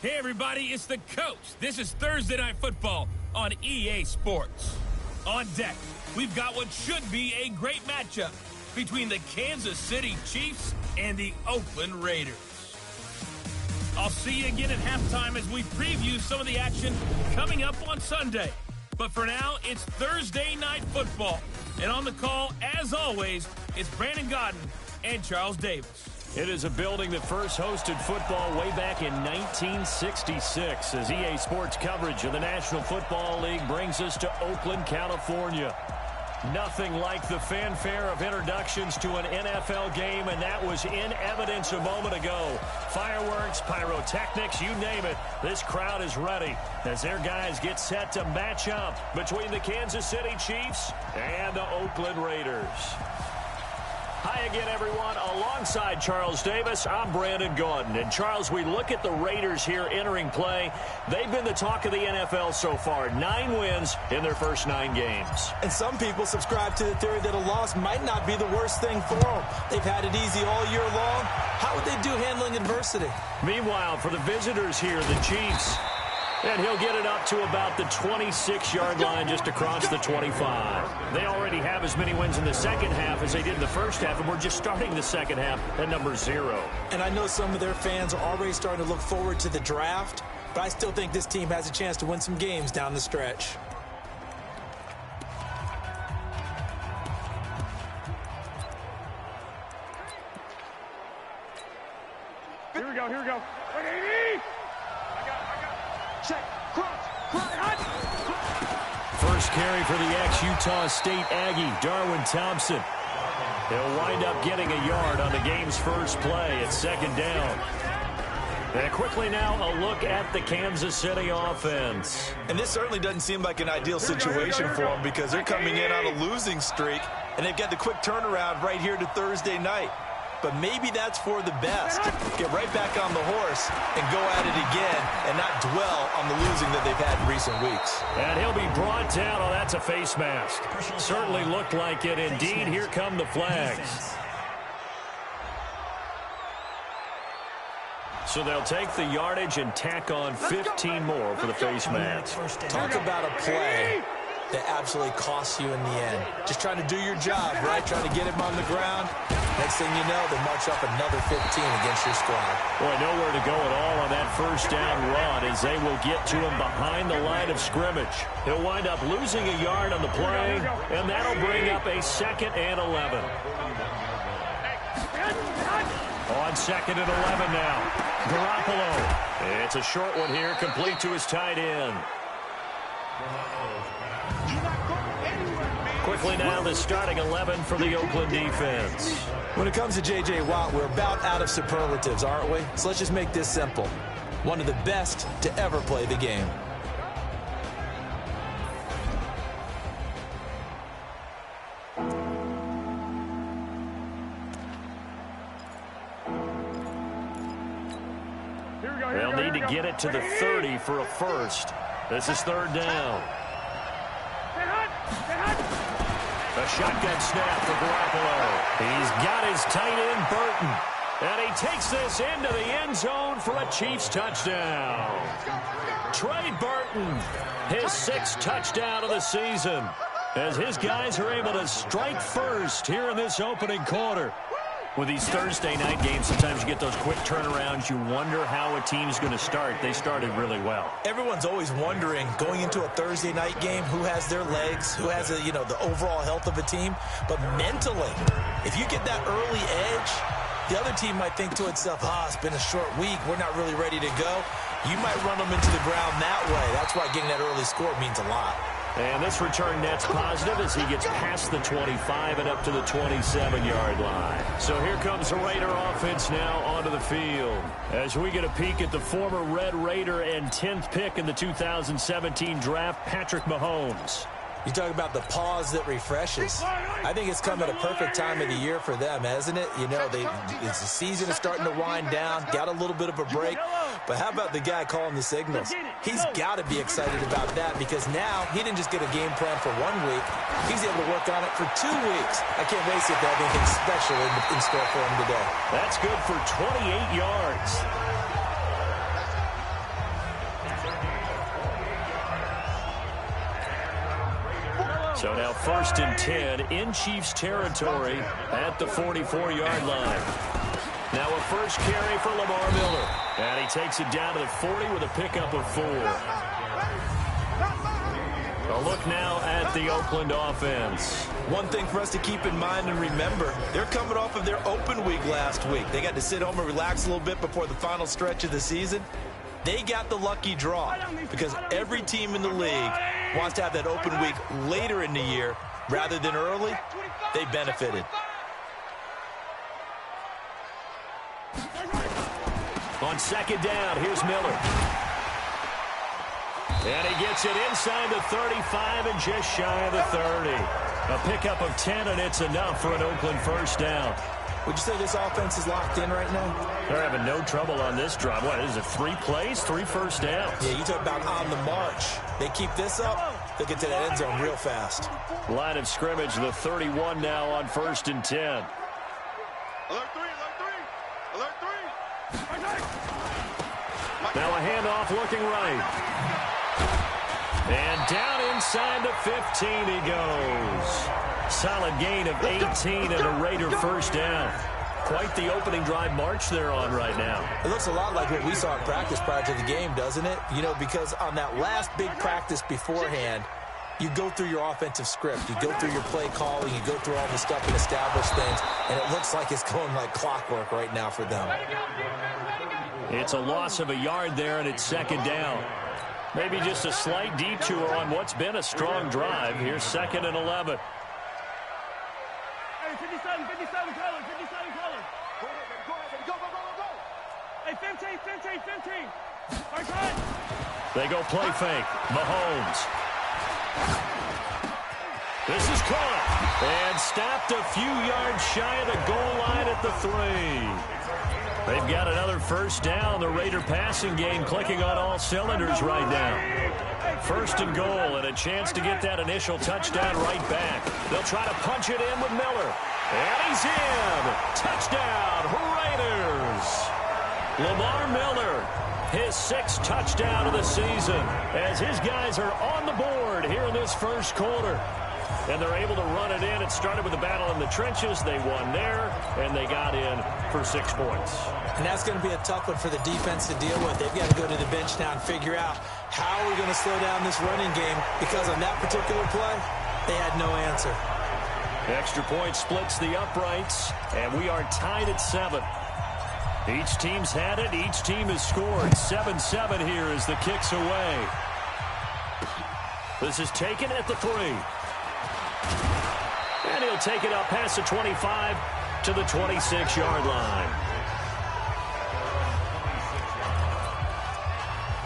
Hey everybody, it's the coach. This is Thursday Night Football on EA Sports. On deck, we've got what should be a great matchup between the Kansas City Chiefs and the Oakland Raiders. I'll see you again at halftime as we preview some of the action coming up on Sunday. But for now, it's Thursday Night Football. And on the call, as always, it's Brandon Godden and Charles Davis. It is a building that first hosted football way back in 1966 as EA Sports coverage of the National Football League brings us to Oakland, California. Nothing like the fanfare of introductions to an NFL game, and that was in evidence a moment ago. Fireworks, pyrotechnics, you name it. This crowd is ready as their guys get set to match up between the Kansas City Chiefs and the Oakland Raiders. Hi again, everyone. Alongside Charles Davis, I'm Brandon Gaudin. And, Charles, we look at the Raiders here entering play. They've been the talk of the NFL so far. 9 wins in their first 9 games. And some people subscribe to the theory that a loss might not be the worst thing for them. They've had it easy all year long. How would they do handling adversity? Meanwhile, for the visitors here, the Chiefs, and he'll get it up to about the 26-yard line just across the 25. They already have as many wins in the second half as they did in the first half, and we're just starting the second half at number 0. And I know some of their fans are already starting to look forward to the draft, but I still think this team has a chance to win some games down the stretch. Here we go. Check, First carry for the ex-Utah State Aggie, Darwin Thompson. He'll wind up getting a yard on the game's first play at second down. And quickly now, a look at the Kansas City offense. And this certainly doesn't seem like an ideal situation for them because they're coming in on a losing streak, and they've got the quick turnaround right here to Thursday night. But maybe that's for the best. Get right back on the horse and go at it again and not dwell on the losing that they've had in recent weeks. And he'll be brought down. Oh, that's a face mask. Certainly looked like it. Indeed, here come the flags. So they'll take the yardage and tack on 15 more for the face mask. Talk about a play that absolutely costs you in the end. Just trying to do your job, right? Trying to get him on the ground. Next thing you know, they march up another 15 against your squad. Boy, nowhere to go at all on that first down run as they will get to him behind the line of scrimmage. He'll wind up losing a yard on the play, and that'll bring up a 2nd and 11. On 2nd and 11 now. Garoppolo. It's a short one here, complete to his tight end. Quickly now, the starting 11 for the Oakland defense. When it comes to J.J. Watt, we're about out of superlatives, aren't we? So let's just make this simple. One of the best to ever play the game. They'll need to get it to the 30 for a first. This is 3rd down. A shotgun snap for Garoppolo. He's got his tight end, Burton. And he takes this into the end zone for a Chiefs touchdown. Trey Burton, his 6th touchdown of the season, as his guys are able to strike first here in this opening quarter. With these Thursday night games, sometimes you get those quick turnarounds. You wonder how a team's going to start. They started really well. Everyone's always wondering, going into a Thursday night game, who has their legs, who has the overall health of a team. But mentally, if you get that early edge, the other team might think to itself, it's been a short week. We're not really ready to go. You might run them into the ground that way. That's why getting that early score means a lot. And this return net's positive as he gets past the 25 and up to the 27-yard line. So here comes the Raider offense now onto the field. As we get a peek at the former Red Raider and 10th pick in the 2017 draft, Patrick Mahomes. You talk about the pause that refreshes. I think it's come at a perfect time of the year for them, hasn't it? You know, the season is starting to wind down, got a little bit of a break. But how about the guy calling the signals? He's got to be excited about that because now he didn't just get a game plan for 1 week. He's able to work on it for 2 weeks. I can't wait to see if they have anything special in store for him today. That's good for 28 yards. So now 1st and 10 in Chiefs territory at the 44-yard line. Now a first carry for Lamar Miller. And he takes it down to the 40 with a pickup of 4. A look now at the Oakland offense. One thing for us to keep in mind and remember, they're coming off of their open week last week. They got to sit home and relax a little bit before the final stretch of the season. They got the lucky draw because every team in the league wants to have that open week later in the year rather than early. They benefited. On 2nd down, here's Miller. And he gets it inside the 35 and just shy of the 30. A pickup of 10, and it's enough for an Oakland first down. Would you say this offense is locked in right now? They're having no trouble on this drive. What is it, 3 plays, 3 first downs? Yeah, you talk about on the march. They keep this up, they'll get to that end zone real fast. Line of scrimmage, the 31 now on 1st and 10. Alert 3, alert 3, alert 3. Now a handoff looking right. And down inside the 15 he goes. Solid gain of 18 and a Raider first down. Quite the opening drive march they're on right now. It looks a lot like what we saw in practice prior to the game, doesn't it? You know, because on that last big practice beforehand, you go through your offensive script. You go through your play calling. You go through all the stuff and establish things. And it looks like it's going like clockwork right now for them. It's a loss of a yard there, and it's 2nd down. Maybe just a slight detour on what's been a strong drive. Here's 2nd and 11. Hey, 57 color, 57 color. Go, go. Hey, 15. First time. They go play fake. Mahomes. This is caught. And stopped a few yards shy of the goal line at the 3. They've got another first down. The Raider passing game clicking on all cylinders right now. 1st and goal and a chance to get that initial touchdown right back. They'll try to punch it in with Miller. And he's in. Touchdown, Raiders. Lamar Miller, his 6th touchdown of the season as his guys are on the board here in this first quarter. And they're able to run it in. It started with a battle in the trenches. They won there, and they got in for 6 points. And that's going to be a tough one for the defense to deal with. They've got to go to the bench now and figure out how we're going to slow down this running game because on that particular play, they had no answer. Extra point splits the uprights, and we are tied at 7. Each team's had it. Each team has scored. 7-7 here as the kick's away. This is taken at the 3. And he'll take it up past the 25 to the 26-yard line.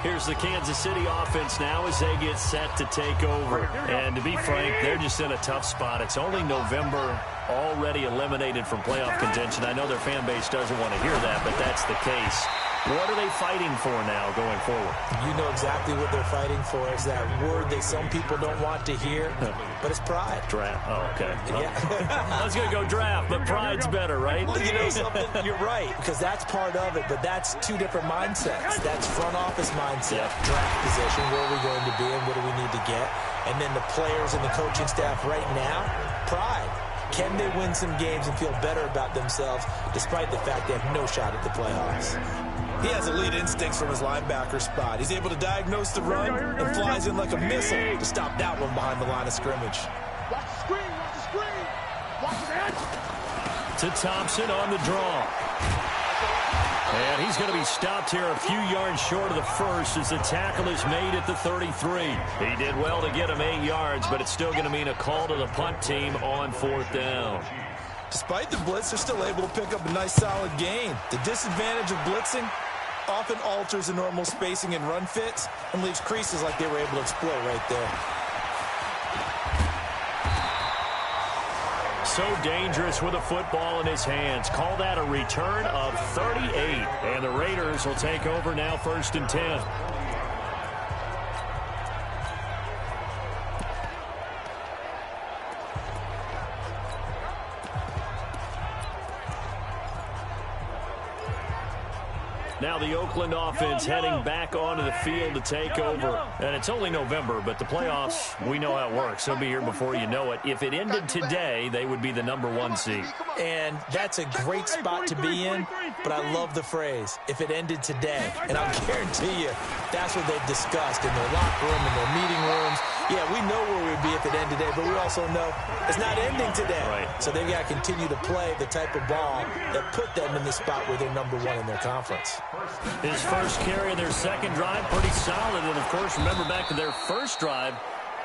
Here's the Kansas City offense now as they get set to take over. And to be frank, they're just in a tough spot. It's only November, already eliminated from playoff contention. I know their fan base doesn't want to hear that, but that's the case. What are they fighting for now going forward? You know exactly what they're fighting for. Is that word that some people don't want to hear, but it's pride. Draft. Oh, okay. Well, Yeah. I was going to go draft, but pride's better, right? Well, you know something? You're right, because that's part of it, but that's 2 different mindsets. That's front office mindset, draft position, where are we going to be and what do we need to get? And then the players and the coaching staff right now, pride. Can they win some games and feel better about themselves despite the fact they have no shot at the playoffs? He has elite instincts from his linebacker spot. He's able to diagnose the run and flies in like a missile to stop that one behind the line of scrimmage. Watch the screen, watch the screen. Watch the edge. To Thompson on the draw. And he's going to be stopped here a few yards short of the first as the tackle is made at the 33. He did well to get him 8 yards, but it's still going to mean a call to the punt team on 4th down. Despite the blitz, they're still able to pick up a nice solid gain. The disadvantage of blitzing often alters the normal spacing and run fits and leaves creases like they were able to exploit right there. so dangerous with a football in his hands. Call that a return of 38. And the Raiders will take over now, 1st and 10. Now the Oakland offense heading back onto the field to take over. And it's only November, but the playoffs, we know how it works. They'll be here before you know it. If it ended today, they would be the #1 seed. And that's a great spot to be in, but I love the phrase, if it ended today. And I'll guarantee you, that's what they've discussed in their locker room, in their meeting rooms. Yeah, we know where we'd be if it ended today, but we also know it's not ending today. Right. So they've got to continue to play the type of ball that put them in the spot where they're #1 in their conference. His first carry of their second drive, pretty solid. And, of course, remember back to their first drive,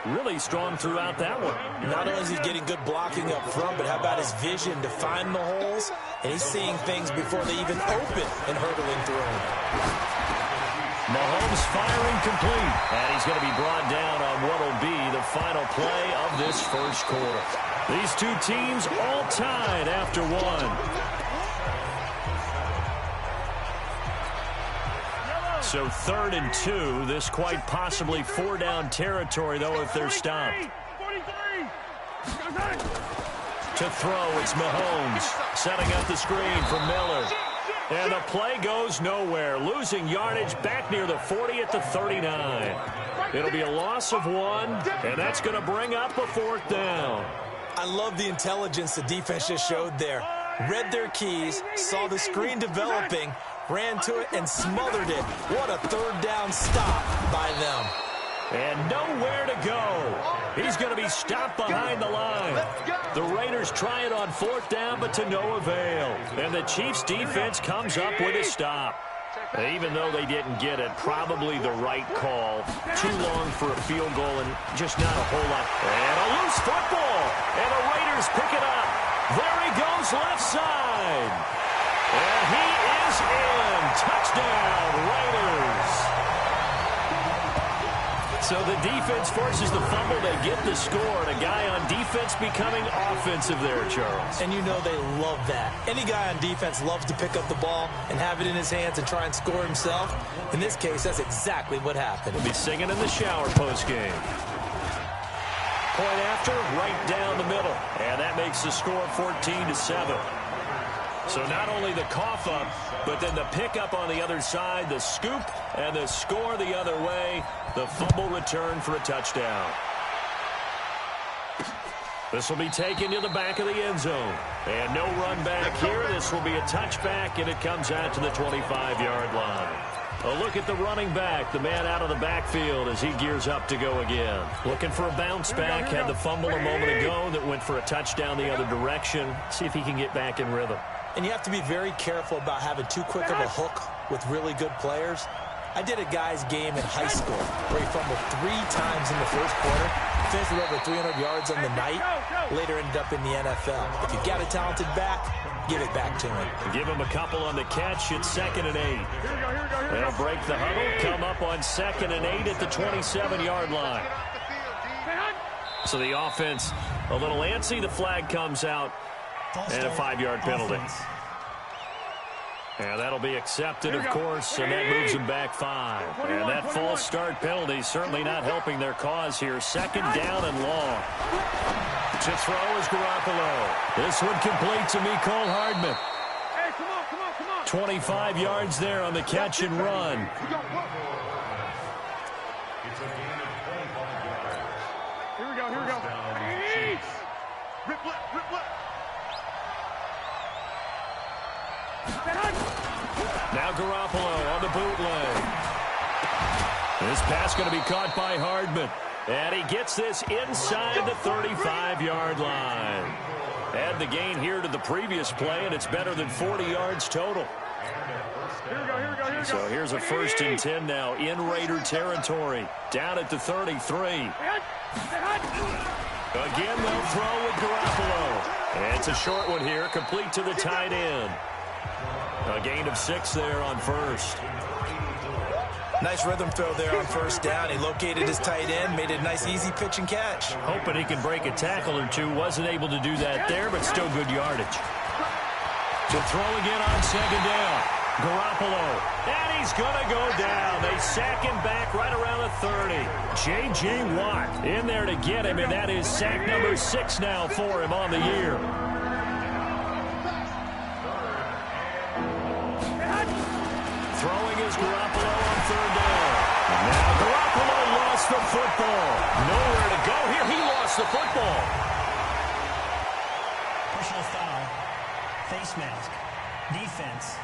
really strong throughout that one. Not only is he getting good blocking up front, but how about his vision to find the holes? And he's seeing things before they even open and hurdling through them. Mahomes firing complete. And he's going to be brought down on what will be the final play of this first quarter. These two teams all tied after one. So 3rd and 2. This quite possibly 4-down territory, though, if they're stopped. To throw, it's Mahomes. Setting up the screen for Miller. And the play goes nowhere. Losing yardage back near the 40 at the 39. It'll be a loss of 1, and that's going to bring up a 4th down. I love the intelligence the defense just showed there. Read their keys, saw the screen developing, ran to it and smothered it. What a 3rd down stop by them. And nowhere to go. He's going to be stopped behind the line. The Raiders try it on 4th down, but to no avail. And the Chiefs' defense comes up with a stop. Even though they didn't get it, probably the right call. Too long for a field goal and just not a whole lot. And a loose football. And the Raiders pick it up. There he goes left side. And he is in. Touchdown, Raiders. So the defense forces the fumble. They get the score. And a guy on defense becoming offensive there, Charles. And you know they love that. Any guy on defense loves to pick up the ball and have it in his hands and try and score himself. In this case, that's exactly what happened. He'll be singing in the shower postgame. Point after, right down the middle. And that makes the score 14-7. So not only the cough up, but then the pickup on the other side, the scoop, and the score the other way. The fumble return for a touchdown. This will be taken to the back of the end zone. And no run back here. This will be a touchback, and it comes out to the 25-yard line. A look at the running back, the man out of the backfield as he gears up to go again. Looking for a bounce back, had the fumble a moment ago that went for a touchdown the other direction. See if he can get back in rhythm. And you have to be very careful about having too quick of a hook with really good players. I did a guy's game in high school where he fumbled 3 times in the first quarter, finished with over 300 yards on the night, later ended up in the NFL. If you've got a talented back, give it back to him. Give him a couple on the catch. It's 2nd and 8. They'll break the huddle, come up on 2nd and 8 at the 27-yard line. So the offense a little antsy. The flag comes out, and a 5-yard penalty. And that'll be accepted, of course, and that moves them back 5. And that false start penalty certainly not helping their cause here. 2nd down and long. To throw is Garoppolo. This one complete to Mecole Hardman. 25 yards there on the catch and run. Here we go. Rip left. Now Garoppolo on the bootleg. This pass going to be caught by Hardman. And he gets this inside the 35-yard line. Add the gain here to the previous play, and it's better than 40 yards total. Here we go. So here's a 1st and 10 now in Raider territory. Down at the 33. Again, they'll throw with Garoppolo. And it's a short one here, complete to the tight end. A gain of 6 there on 1st. Nice rhythm throw there on first down. He located his tight end, made it a nice easy pitch and catch. Hoping he can break a tackle or two. Wasn't able to do that there, but still good yardage. To throw again on second down. Garoppolo. And he's going to go down. They sack him back right around the 30. J.J. Watt in there to get him, and that is sack number 6 now for him on the year. Throwing is Garoppolo on third down. Now Garoppolo lost the football. Nowhere to go here. He lost the football. Personal foul. Face mask. Defense.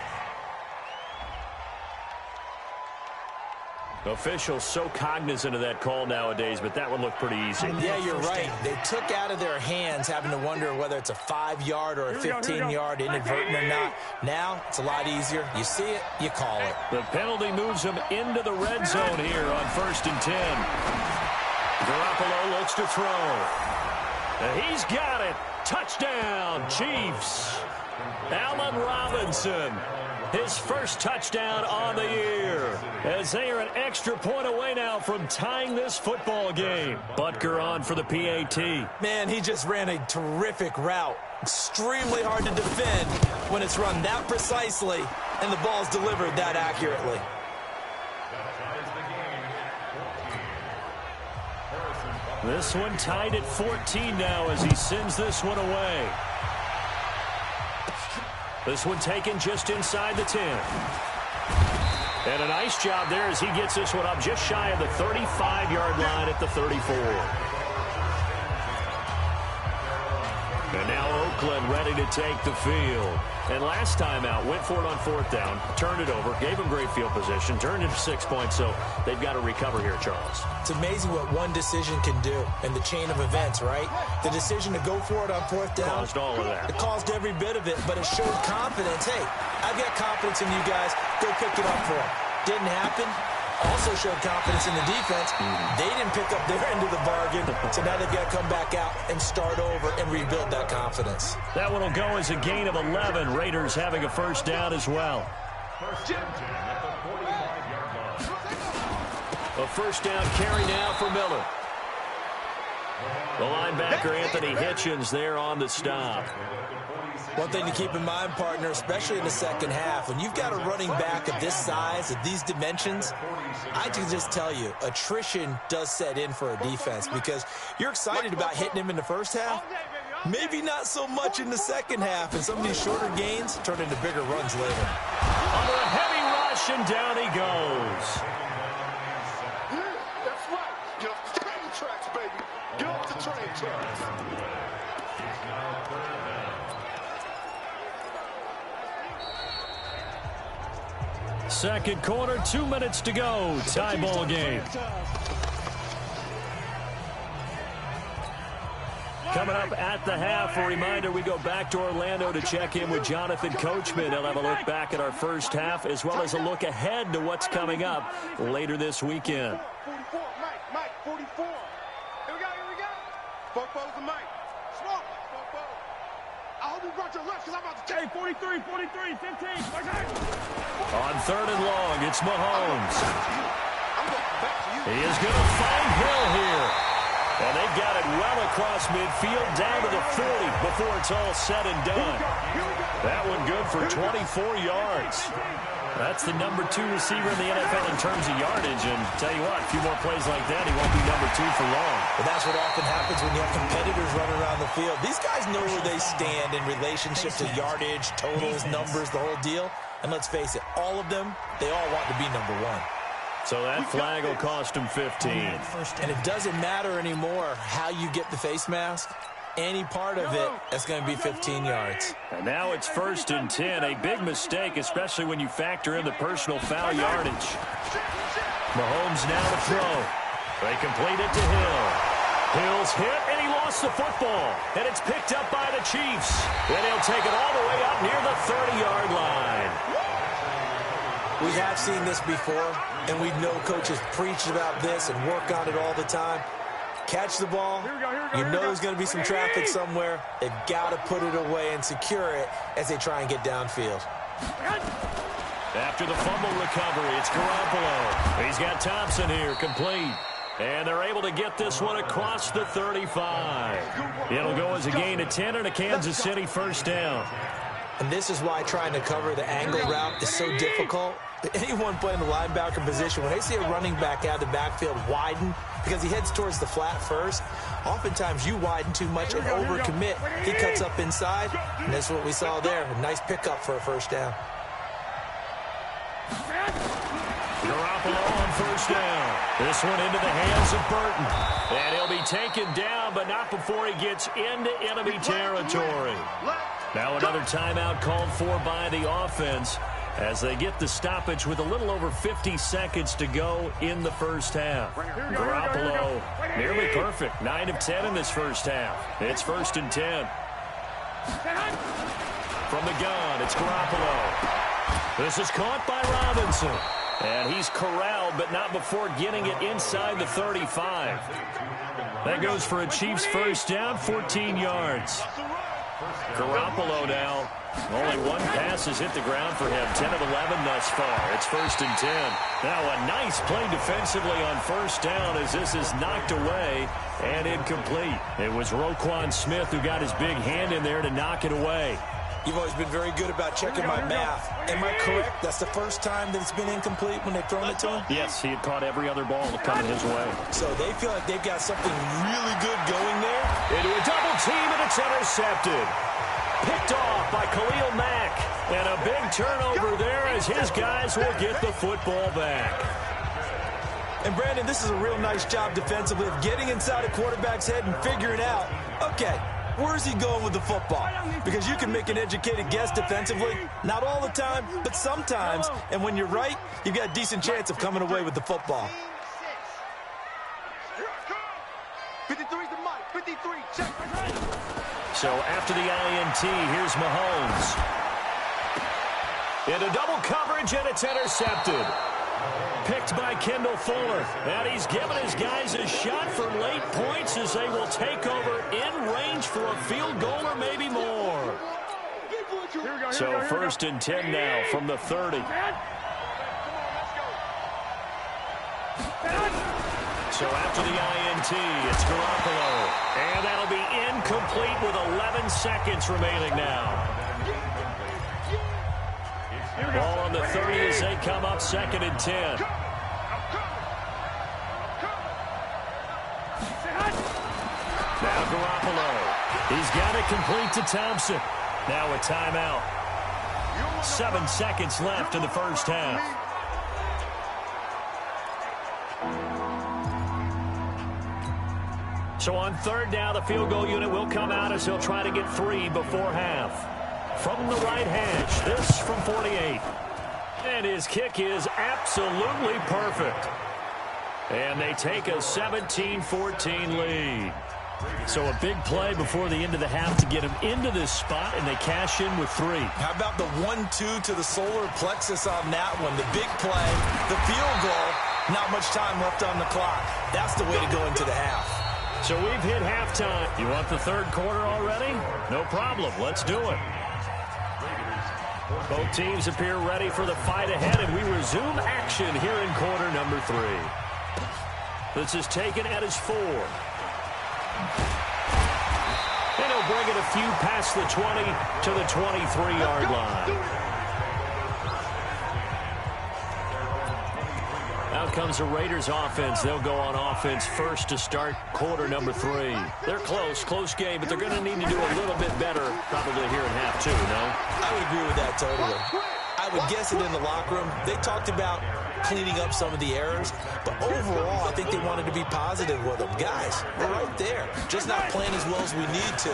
Officials so cognizant of that call nowadays, but that would look pretty easy. Yeah, you're right. They took out of their hands having to wonder whether it's a 5-yard or a 15-yard inadvertent or not. Now, it's a lot easier. You see it, you call it. The penalty moves them into the red zone here on 1st and 10. Garoppolo looks to throw. He's got it. Touchdown, Chiefs. Allen Robinson. His first touchdown on the year, as they are an extra point away now from tying this football game. Butker on for the PAT. Man, he just ran a terrific route. Extremely hard to defend when it's run that precisely and the ball's delivered that accurately. This one tied at 14 now as he sends this one away. This one taken just inside the 10. And a nice job there as he gets this one up just shy of the 35-yard line at the 34. And now Oakland ready to take the field. And last time out, went for it on 4th down, turned it over, gave him great field position, turned it 6 points, so they've got to recover here, Charles. It's amazing what one decision can do in the chain of events, right? The decision to go for it on 4th down. Caused all of that. It caused every bit of it, but it showed confidence. Hey, I've got confidence in you guys. Go pick it up for them. Didn't happen. Also showed confidence in the defense. They didn't pick up their end of the bargain, so now they've got to come back out and start over and rebuild that confidence. That one will go as a gain of 11. Raiders having a first down as well. A first down carry now for Miller. The linebacker, Anthony Hitchens, there on the stop. One thing to keep in mind, partner, especially in the second half, when you've got a running back of this size, of these dimensions, I can just tell you, attrition does set in for a defense because you're excited about hitting him in the first half. Maybe not so much in the second half, and some of these shorter gains turn into bigger runs later. Under a heavy rush, and down he goes. That's right. Get off the train tracks, baby. Get off the train tracks. Second quarter, 2 minutes to go. Tie ball game. Coming up at the half, a reminder, we go back to Orlando to check in with Jonathan Coachman. He'll have a look back at our first half as well as a look ahead to what's coming up later this weekend. 44, Mike, 44. Here we go. Fofo's the Mike. Smoke, Fofo. I hope you brought your lunch because I'm about to take 43, 15. On 3rd and long, it's Mahomes. He is going to find Hill here. And they've got it well across midfield, down to the 40 before it's all said and done. That one good for 24 yards. That's the number 2 receiver in the NFL in terms of yardage. And tell you what, a few more plays like that, he won't be number 2 for long. But that's what often happens when you have competitors running around the field. These guys know where they stand in relationship to yardage, totals, numbers, the whole deal. And let's face it, all of them, they all want to be number 1. So that flag will cost him 15. And it doesn't matter anymore how you get the face mask. Any part of it, that's going to be 15 yards. And now it's 1st and 10. A big mistake, especially when you factor in the personal foul yardage. Mahomes now to throw. They complete it to Hill. Hill's hit, and he lost the football. And it's picked up by the Chiefs. And he'll take it all the way up near the 30-yard line. We have seen this before, and we know coaches preach about this and work on it all the time. Catch the ball. You know there's going to be some traffic somewhere. They've got to put it away and secure it as they try and get downfield. After the fumble recovery, it's Garoppolo. He's got Thompson here, complete. And they're able to get this one across the 35. It'll go as a gain of 10 and a Kansas City first down. And this is why trying to cover the angle route is so difficult. Anyone playing the linebacker position, when they see a running back out of the backfield widen because he heads towards the flat first, oftentimes you widen too much and overcommit. He cuts up inside, and that's what we saw there. A nice pickup for a first down. Garoppolo on first down. This one into the hands of Burton. And he'll be taken down, but not before he gets into enemy territory. Now another timeout called for by the offense as they get the stoppage with a little over 50 seconds to go in the first half. Garoppolo nearly perfect. 9 of 10 in this first half. It's 1st and 10. From the gun, it's Garoppolo. This is caught by Robinson. And he's corralled, but not before getting it inside the 35. That goes for a Chiefs first down, 14 yards. Garoppolo now. Only one pass has hit the ground for him. 10 of 11 thus far. It's 1st and 10. Now a nice play defensively on first down as this is knocked away and incomplete. It was Roquan Smith who got his big hand in there to knock it away. You've always been very good about checking my math. Am I correct? That's the first time that it's been incomplete when they've thrown it to him? Yes, he had caught every other ball coming his way. So they feel like they've got something really good going there? Into a double team, and it's intercepted. Picked off by Khalil Mack. And a big turnover there as his guys will get the football back. And, Brandon, this is a real nice job defensively of getting inside a quarterback's head and figuring out, okay, where's he going with the football? Because you can make an educated guess defensively. Not all the time, but sometimes. And when you're right, you've got a decent chance of coming away with the football. 53's the mic. 53, check. So after the INT, here's Mahomes. Into double coverage, and it's intercepted. Picked by Kendall Fuller. And he's given his guys a shot for late points as they will take over in range for a field goal or maybe more. So 1st and 10 now from the 30. So after the INT, it's Garoppolo. And that'll be incomplete with 11 seconds remaining now. Ball on the 30 as they come up 2nd and 10. Now Garoppolo. He's got it complete to Thompson. Now a timeout. 7 seconds left in the first half. So on 3rd down, the field goal unit will come out as he'll try to get 3 before half. From the right hash, this from 48. And his kick is absolutely perfect. And they take a 17-14 lead. So a big play before the end of the half to get him into this spot, and they cash in with 3. How about the 1-2 to the solar plexus on that one? The big play, the field goal, not much time left on the clock. That's the way to go into the half. So we've hit halftime. You want the 3rd quarter already? No problem. Let's do it. Both teams appear ready for the fight ahead, and we resume action here in quarter number 3. This is taken at his 4. And he'll bring it a few past the 20 to the 23-yard line. Out comes the Raiders offense. They'll go on offense first to start quarter number 3. They're close game, but they're going to need to do a little bit better probably here in half 2, no? I would agree with that totally. I would guess it in the locker room. They talked about cleaning up some of the errors, but overall, I think they wanted to be positive with them. Guys, we're right there. Just not playing as well as we need to.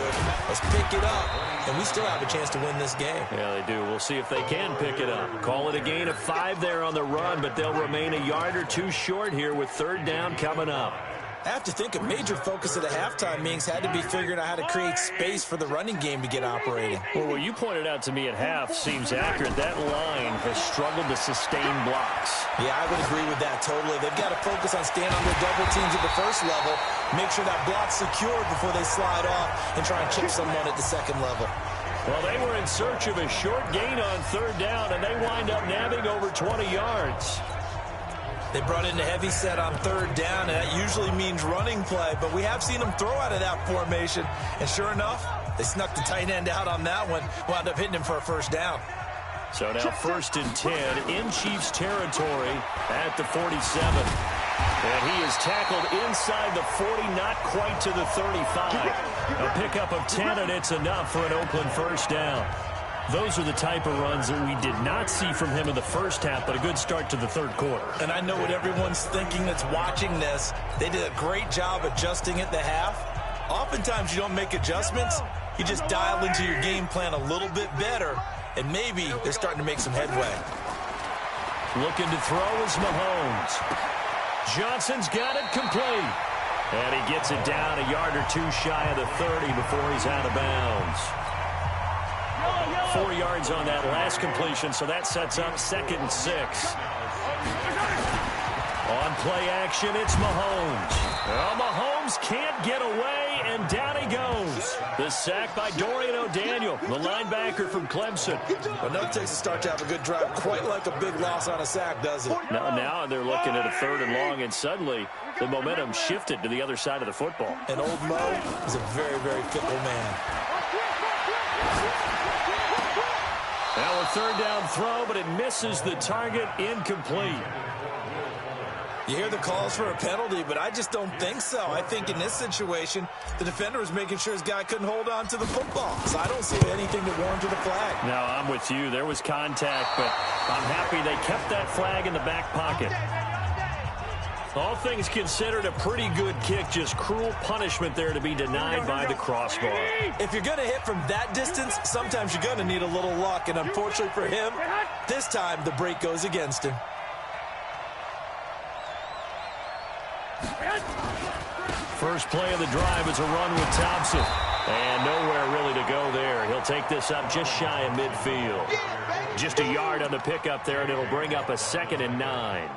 Let's pick it up, and we still have a chance to win this game. Yeah, they do. We'll see if they can pick it up. Call it a gain of 5 there on the run, but they'll remain a yard or 2 short here with 3rd down coming up. I have to think a major focus of the halftime meetings had to be figuring out how to create space for the running game to get operating. Well, what you pointed out to me at half seems accurate. That line has struggled to sustain blocks. Yeah, I would agree with that totally. They've got to focus on staying on their double teams at the first level, make sure that block's secured before they slide off and try and chip someone at the second level. Well, they were in search of a short gain on third down, and they wind up nabbing over 20 yards. They brought in the heavy set on third down, and that usually means running play, but we have seen them throw out of that formation, and sure enough, they snuck the tight end out on that one, wound up hitting him for a first down. So now 1st and 10 in Chiefs territory at the 47. And he is tackled inside the 40, not quite to the 35. A pickup of 10, and it's enough for an Oakland first down. Those are the type of runs that we did not see from him in the first half, but a good start to the third quarter. And I know what everyone's thinking that's watching this. They did a great job adjusting at the half. Oftentimes you don't make adjustments. You just dial into your game plan a little bit better, and maybe they're starting to make some headway. Looking to throw is Mahomes. Johnson's got it complete. And he gets it down a yard or two shy of the 30 before he's out of bounds. 4 yards on that last completion, so that sets up 2nd and 6. On play action, it's Mahomes. Well, Mahomes can't get away, and down he goes. The sack by Dorian O'Daniel, the linebacker from Clemson. Well, no, it takes a start to have a good drive, quite like a big loss on a sack, does it? Now they're looking at a 3rd and long, and suddenly the momentum shifted to the other side of the football. And old Mo is a very, very fickle man. Now a 3rd down throw, but it misses the target, incomplete. You hear the calls for a penalty, but I just don't think so. I think in this situation, the defender was making sure his guy couldn't hold on to the football. So I don't see anything that warranted a flag. No, I'm with you. There was contact, but I'm happy they kept that flag in the back pocket. All things considered, a pretty good kick, just cruel punishment there to be denied by the crossbar. If you're going to hit from that distance, sometimes you're going to need a little luck, and unfortunately for him, this time the break goes against him. First play of the drive is a run with Thompson. And nowhere really to go there. He'll take this up just shy of midfield. Just a yard on the pickup there, and it'll bring up a 2nd and 9.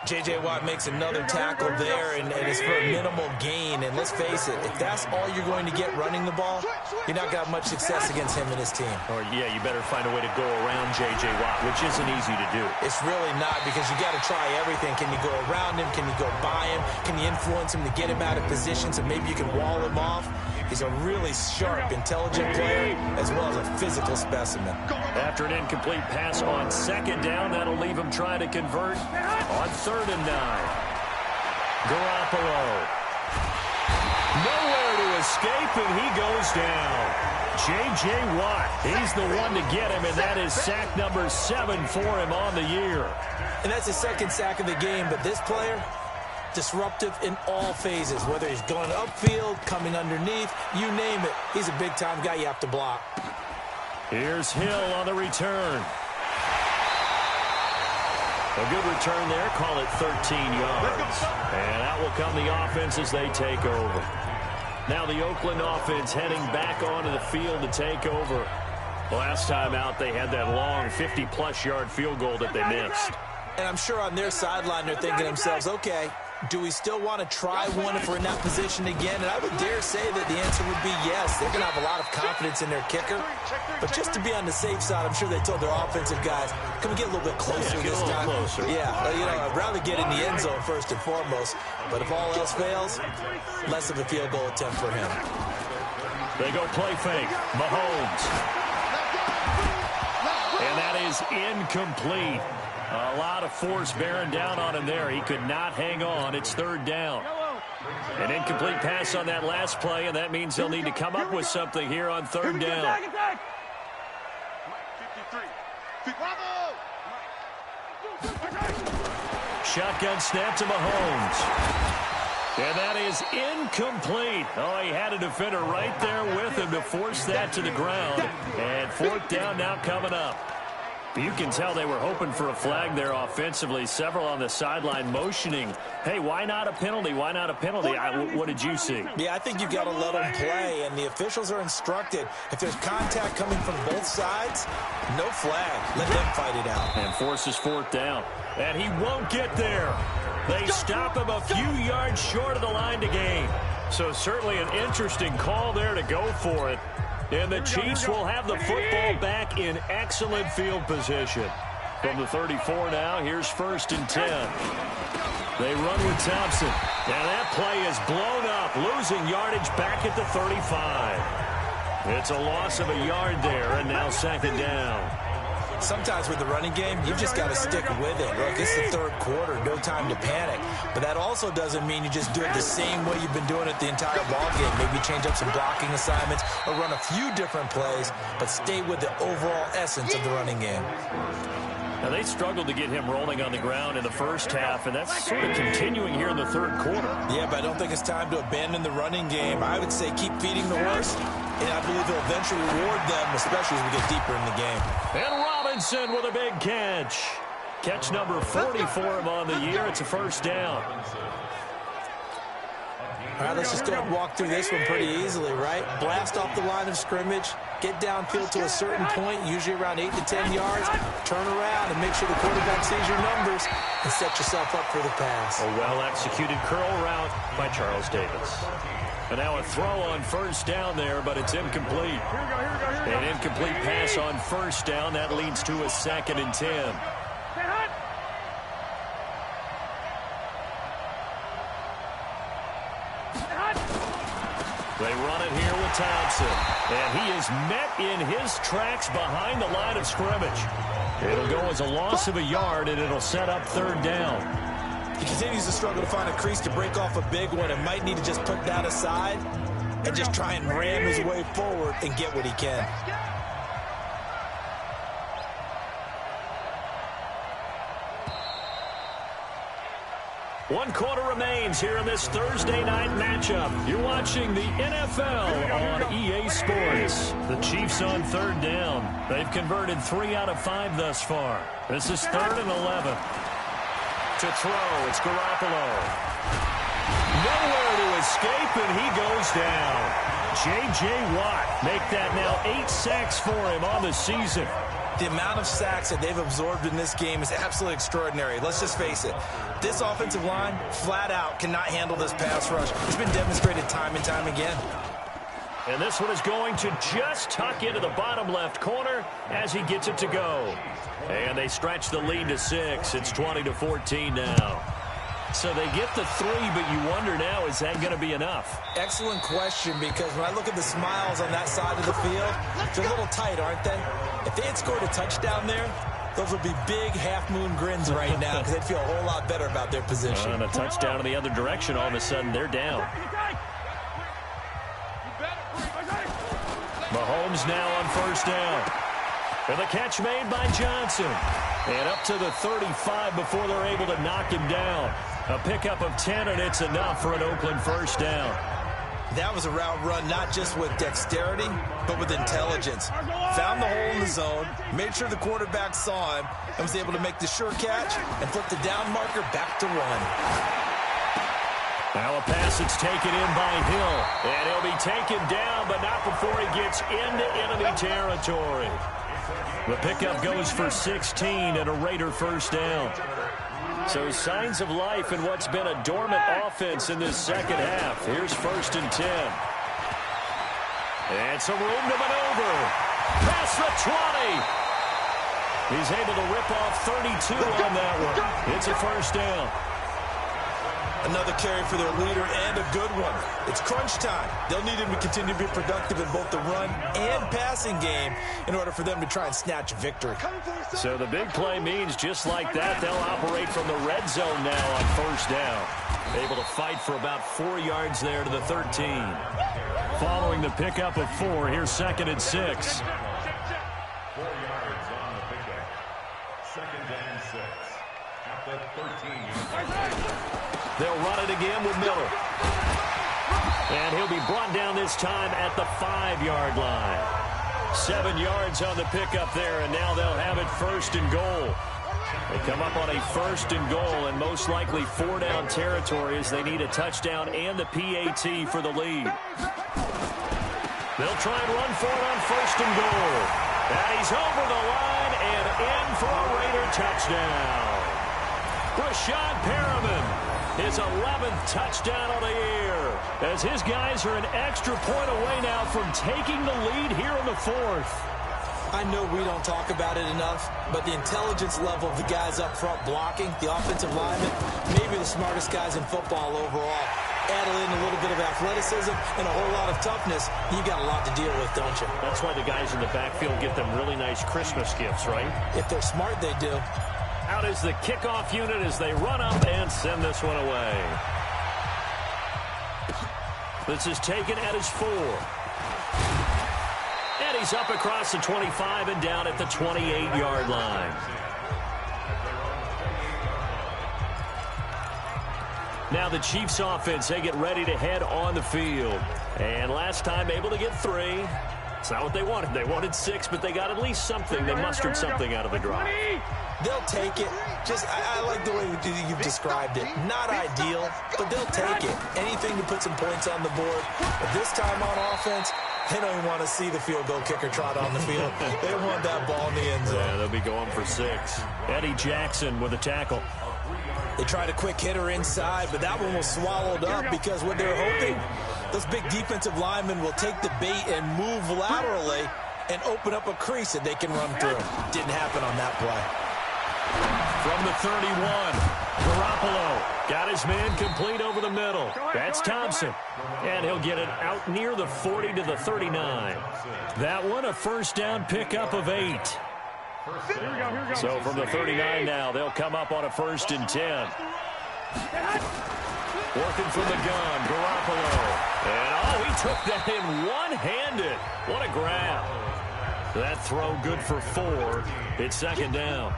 J.J. Watt makes another tackle there, and it's for a minimal gain. And let's face it, if that's all you're going to get running the ball, you're not going to have much success against him and his team. Or, yeah, you better find a way to go around J.J. Watt, which isn't easy to do. It's really not, because you got to try everything. Can you go around him? Can you go by him? Can you influence him to get him out of position so maybe you can wall him off? He's a really sharp, intelligent player, as well as a physical specimen. After an incomplete pass on 2nd down, that'll leave him trying to convert on 3rd and 9. Garoppolo. Nowhere to escape, and he goes down. J.J. Watt, he's the one to get him, and that is sack number 7 for him on the year. And that's his 2nd sack of the game, but this player, disruptive in all phases, whether he's going upfield, coming underneath, you name it. He's a big-time guy you have to block. Here's Hill on the return. A good return there, call it 13 yards. And out will come the offense as they take over. Now the Oakland offense heading back onto the field to take over. Last time out, they had that long 50-plus yard field goal that they missed. And I'm sure on their sideline they're thinking to themselves, okay, do we still want to try one if we're in that position again? And I would dare say that the answer would be yes. They're going to have a lot of confidence in their kicker. But just to be on the safe side, I'm sure they told their offensive guys, can we get a little bit closer this time? Closer. Yeah, I'd rather get in the end zone first and foremost. But if all else fails, less of a field goal attempt for him. They go play fake. Mahomes. And that is incomplete. A lot of force bearing down on him there. He could not hang on. It's 3rd down. An incomplete pass on that last play, and that means they'll need to come up with something here on 3rd down. Shotgun snap to Mahomes. And that is incomplete. Oh, he had a defender right there with him to force that to the ground. And 4th down now coming up. You can tell they were hoping for a flag there offensively. Several on the sideline motioning, hey, why not a penalty? Why not a penalty? What did you see? Yeah, I think you've got to let them play, and the officials are instructed. If there's contact coming from both sides, no flag. Let them fight it out. And forces 4th down. And he won't get there. They stop him a few yards short of the line to gain. So certainly an interesting call there to go for it. And the Chiefs will have the football back in excellent field position. From the 34 now, here's 1st and 10. They run with Thompson. And that play is blown up, losing yardage back at the 35. It's a loss of a yard there, and now 2nd down. Sometimes with the running game, you've just got to stick with it. Look, it's the 3rd quarter, no time to panic. But that also doesn't mean you just do it the same way you've been doing it the entire ball game. Maybe change up some blocking assignments or run a few different plays, but stay with the overall essence of the running game. Now, they struggled to get him rolling on the ground in the first half, and that's sort of continuing here in the 3rd quarter. Yeah, but I don't think it's time to abandon the running game. I would say keep feeding the horse, and I believe they'll eventually reward them, especially as we get deeper in the game. And Robinson with a big catch. Catch number 40 for him on the year. It's a 1st down. All right, let's just go and walk through this one pretty easily, right? Blast off the line of scrimmage, get downfield to a certain point, usually around 8 to 10 yards, turn around and make sure the quarterback sees your numbers and set yourself up for the pass. A well-executed curl route by Charles Davis. And now a throw on 1st down there, but it's incomplete. An incomplete pass on 1st down. That leads to a 2nd and 10. They run it here with Thompson. And he is met in his tracks behind the line of scrimmage. It'll go as a loss of a yard, and it'll set up 3rd down. He continues to struggle to find a crease to break off a big one and might need to just put that aside and just try and ram his way forward and get what he can. One quarter remains here in this Thursday night matchup. You're watching the NFL on EA Sports. The Chiefs on 3rd down. They've converted 3 out of 5 thus far. This is 3rd and 11. To throw, it's Garoppolo. Nowhere to escape, and he goes down. J.J. Watt make that now 8 sacks for him on the season. The amount of sacks that they've absorbed in this game is absolutely extraordinary. Let's just face it. This offensive line, flat out, cannot handle this pass rush. It's been demonstrated time and time again. And this one is going to just tuck into the bottom left corner as he gets it to go. And they stretch the lead to 6. It's 20-14 now. So they get the 3, but you wonder now, is that going to be enough? Excellent question, because when I look at the smiles on that side of the field, they're a little tight, aren't they? If they had scored a touchdown there, those would be big half-moon grins right now because they'd feel a whole lot better about their position. And a touchdown in the other direction, all of a sudden they're down. Mahomes now on 1st down. And the catch made by Johnson. And up to the 35 before they're able to knock him down. A pickup of 10, and it's enough for an Oakland 1st down. That was a route run not just with dexterity, but with intelligence. Found the hole in the zone, made sure the quarterback saw him, and was able to make the sure catch and flip the down marker back to 1. Now a pass that's taken in by Hill. And he'll be taken down, but not before he gets into enemy territory. The pickup goes for 16 and a Raider 1st down. So signs of life in what's been a dormant offense in this 2nd half. Here's 1st and 10. And some room to maneuver. Past the 20. He's able to rip off 32 on that one. It's a 1st down. Another carry for their leader and a good one. It's crunch time. They'll need him to continue to be productive in both the run and passing game in order for them to try and snatch victory. So the big play means just like that, they'll operate from the red zone now on 1st down. Able to fight for about 4 yards there to the 13. Following the pickup of 4, here's 2nd and 6. 4 yards on the pickup. 2nd and 6 at the 13. They'll run it again with Miller. And he'll be brought down this time at the 5-yard line. 7 yards on the pickup there, and now they'll have it 1st and goal. They come up on a 1st and goal, and most likely 4-down territory as they need a touchdown and the PAT for the lead. They'll try and run for it on 1st and goal. And he's over the line and in for a Raider touchdown. Rashad Perriman his 11th touchdown of the year, as his guys are an extra point away now from taking the lead here in the fourth. I know we don't talk about it enough, but the intelligence level of the guys up front blocking, the offensive linemen, maybe the smartest guys in football overall. Add in a little bit of athleticism and a whole lot of toughness, you got a lot to deal with, don't you? That's why the guys in the backfield get them really nice Christmas gifts, right? If they're smart, they do. Out is the kickoff unit as they run up and send this one away. This is taken at his 4. And he's up across the 25 and down at the 28-yard line. Now the Chiefs offense, they get ready to head on the field. And last time able to get 3. It's not what they wanted. They wanted 6, but they got at least something. They mustered something out of the drive. They'll take it. I like the way you've described it. Not ideal, but they'll take it. Anything to put some points on the board. But this time on offense, they don't even want to see the field goal kicker trot on the field. They want that ball in the end zone. Yeah, they'll be going for 6. Eddie Jackson with a tackle. They tried a quick hitter inside, but that one was swallowed up because what they're hoping, those big defensive linemen will take the bait and move laterally and open up a crease that they can run through. Didn't happen on that play. From the 31, Garoppolo got his man complete over the middle. That's Thompson. And he'll get it out near the 40 to the 39. That one a first down pickup of 8. So from the 39 now, they'll come up on a 1st and 10. Working from the gun, Garoppolo. And, he took that in one-handed. What a grab. That throw good for 4. It's 2nd down.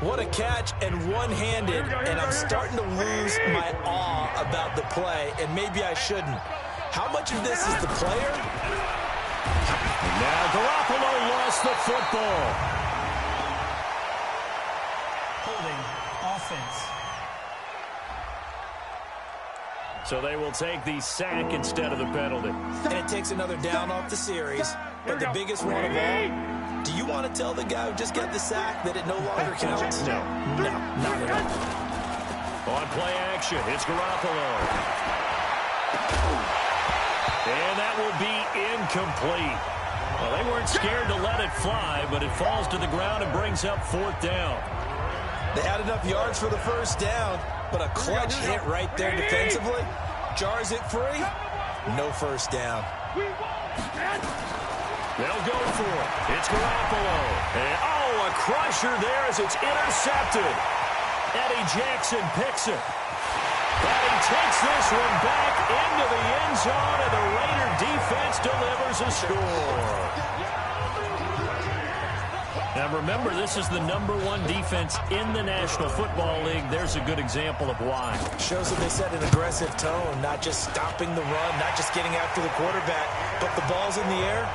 What a catch and one-handed, and I'm starting to lose my awe about the play, and maybe I shouldn't. How much of this is the player? Now Garoppolo lost the football. Holding offense. So they will take the sack instead of the penalty. And it takes another down off the series, but the biggest one of all, do you want to tell the guy who just got the sack that it no longer counts? No, not at all. On play action, it's Garoppolo. And that will be incomplete. Well, they weren't scared to let it fly, but it falls to the ground and brings up 4th down. They had enough yards for the first down, but a clutch hit right there defensively jars it free. No first down. They'll go for it. It's Garoppolo. And, a crusher there as it's intercepted. Eddie Jackson picks it. And he takes this one back into the end zone, and the Raider defense delivers a score. Now, remember, this is the #1 defense in the National Football League. There's a good example of why. Shows that they set an aggressive tone, not just stopping the run, not just getting after the quarterback, but the ball's in the air.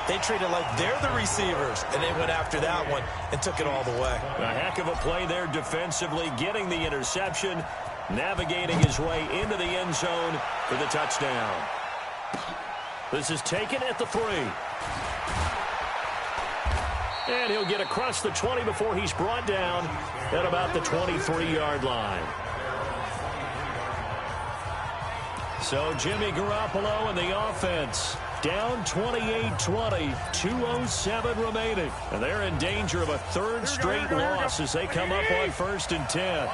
They treat it like they're the receivers, and they went after that one and took it all the way. A heck of a play there defensively, getting the interception, navigating his way into the end zone for the touchdown. This is taken at the 3. And he'll get across the 20 before he's brought down at about the 23-yard line. So Jimmy Garoppolo and the offense down 28-20, 2:07 remaining. And they're in danger of a 3rd straight loss as they come up on 1st and 10.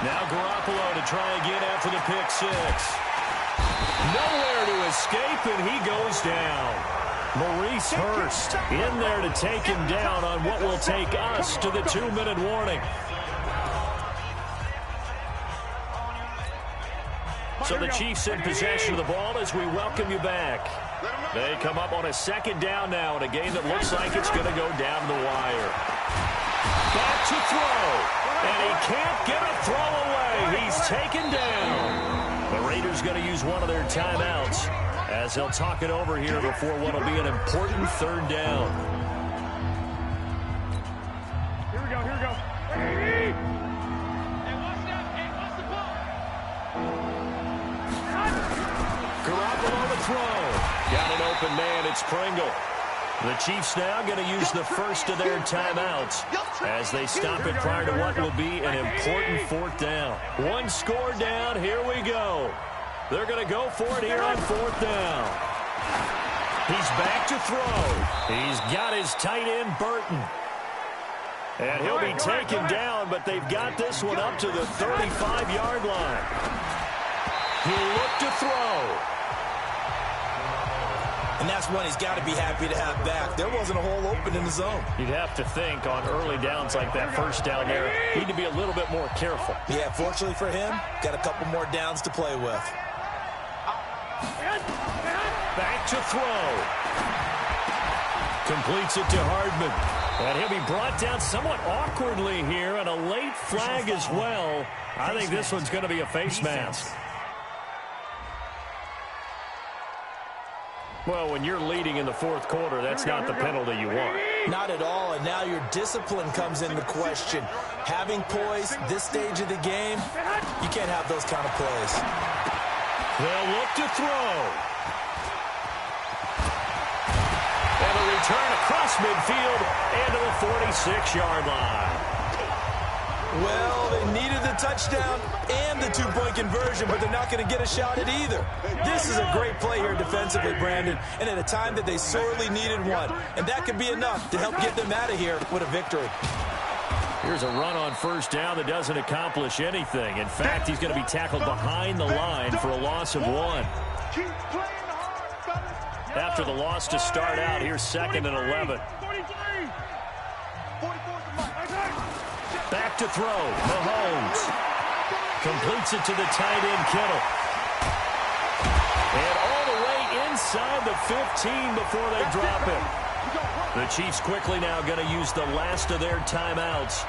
Now Garoppolo to try again after the pick 6. Nowhere to escape, and he goes down. Maurice Hurst in there to take him down on what will take us to the 2-minute warning. So the Chiefs in possession of the ball as we welcome you back. They come up on a 2nd down now in a game that looks like it's going to go down the wire. Back to throw. And he can't get a throw away. He's taken down. The Raiders going to use one of their timeouts as they'll talk it over here before what will be an important 3rd down. Here we go. Hey, watch that. Hey, watch the ball. Garoppolo to throw. Got an open man. It's Pringle. The Chiefs now going to use the first of their timeouts as they stop it prior to what will be an important fourth down. One score down. Here we go. They're going to go for it here on fourth down. He's back to throw. He's got his tight end, Burton. And he'll be taken down, but they've got this one up to the 35-yard line. He'll look to throw. And that's one he's got to be happy to have back. There wasn't a hole open in the zone. You'd have to think on early downs like that first down there, need to be a little bit more careful. Yeah, fortunately for him, got a couple more downs to play with. Back to throw. Completes it to Hardman. And he'll be brought down somewhat awkwardly here, and a late flag as well. I think this one's going to be a face mask. Well, when you're leading in the fourth quarter, that's not the penalty you want. Not at all, and now your discipline comes into question. Having poise this stage of the game, you can't have those kind of plays. They'll look to throw. And a return across midfield and to the 46-yard line. Well, they needed the touchdown and the two-point conversion, but they're not going to get a shot at either. This is a great play here defensively, Brandon, and at a time that they sorely needed one. And that could be enough to help get them out of here with a victory. Here's a run on first down that doesn't accomplish anything. In fact, he's going to be tackled behind the line for a loss of 1. After the loss to start out, here's 2nd and 11. Back to throw. Mahomes completes it to the tight end, Kittle. And all the way inside the 15 before they drop it. The Chiefs quickly now going to use the last of their timeouts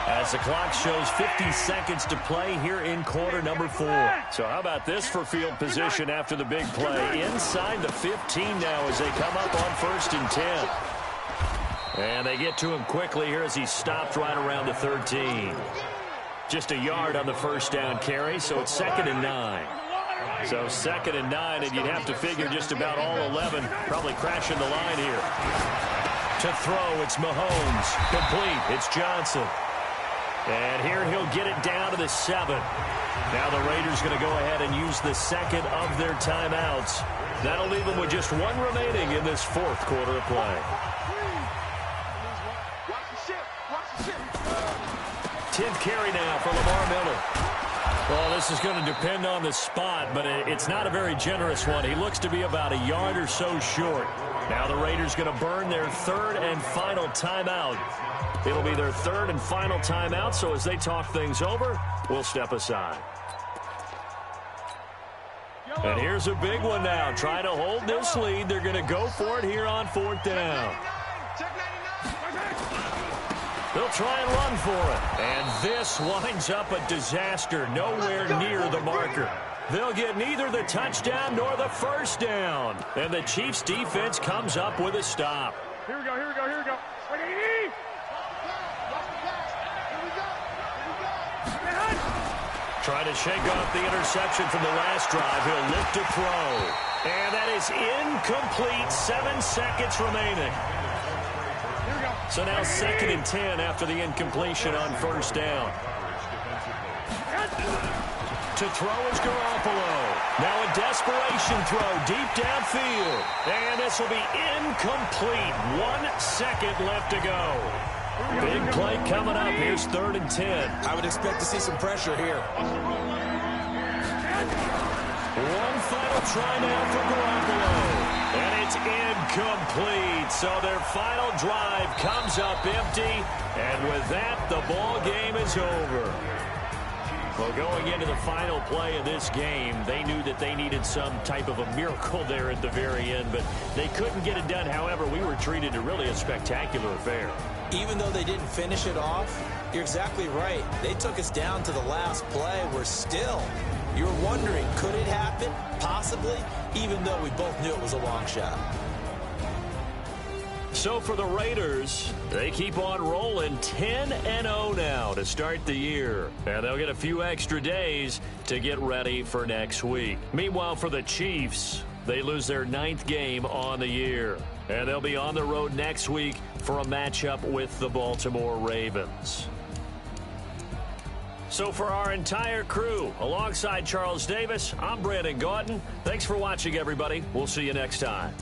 as the clock shows 50 seconds to play here in quarter number 4. So how about this for field position after the big play? Inside the 15 now as they come up on 1st and 10. And they get to him quickly here as he stopped right around the 13. Just a yard on the first down carry, so it's 2nd and 9. So 2nd and 9, and you'd have to figure just about all 11 probably crashing the line here. To throw, it's Mahomes. Complete, it's Johnson. And here he'll get it down to the 7. Now the Raiders going to go ahead and use the second of their timeouts. That'll leave them with just one remaining in this fourth quarter of play. 10th carry now for Lamar Miller. Well, this is going to depend on the spot, but it's not a very generous one. He looks to be about a yard or so short. Now the Raiders going to burn their 3rd and final timeout. It'll be their 3rd and final timeout, so as they talk things over, we'll step aside. And here's a big one now. Trying to hold this lead. They're going to go for it here on 4th down. They'll try and run for it. And this winds up a disaster. Nowhere near the marker. They'll get neither the touchdown nor the first down. And the Chiefs defense comes up with a stop. Here we go, here we go, here we go. Trying to shake off the interception from the last drive. He'll look to throw. And that is incomplete. 7 seconds remaining. So now 2nd and 10 after the incompletion on first down. To throw is Garoppolo. Now a desperation throw deep downfield. And this will be incomplete. 1 second left to go. Big play coming up. Here's 3rd and 10. I would expect to see some pressure here. One final try now for Garoppolo. And it's incomplete. So their final drive comes up empty. And with that, the ball game is over. Well, going into the final play of this game, they knew that they needed some type of a miracle there at the very end, but they couldn't get it done. However, we were treated to really a spectacular affair. Even though they didn't finish it off, you're exactly right. They took us down to the last play. We're still, you were wondering, could it happen? Possibly, even though we both knew it was a long shot. So for the Raiders, they keep on rolling 10-0 now to start the year. And they'll get a few extra days to get ready for next week. Meanwhile, for the Chiefs, They lose their 9th game on the year. And they'll be on the road next week for a matchup with the Baltimore Ravens. So for our entire crew, alongside Charles Davis, I'm Brandon Gaudin. Thanks for watching, everybody. We'll see you next time.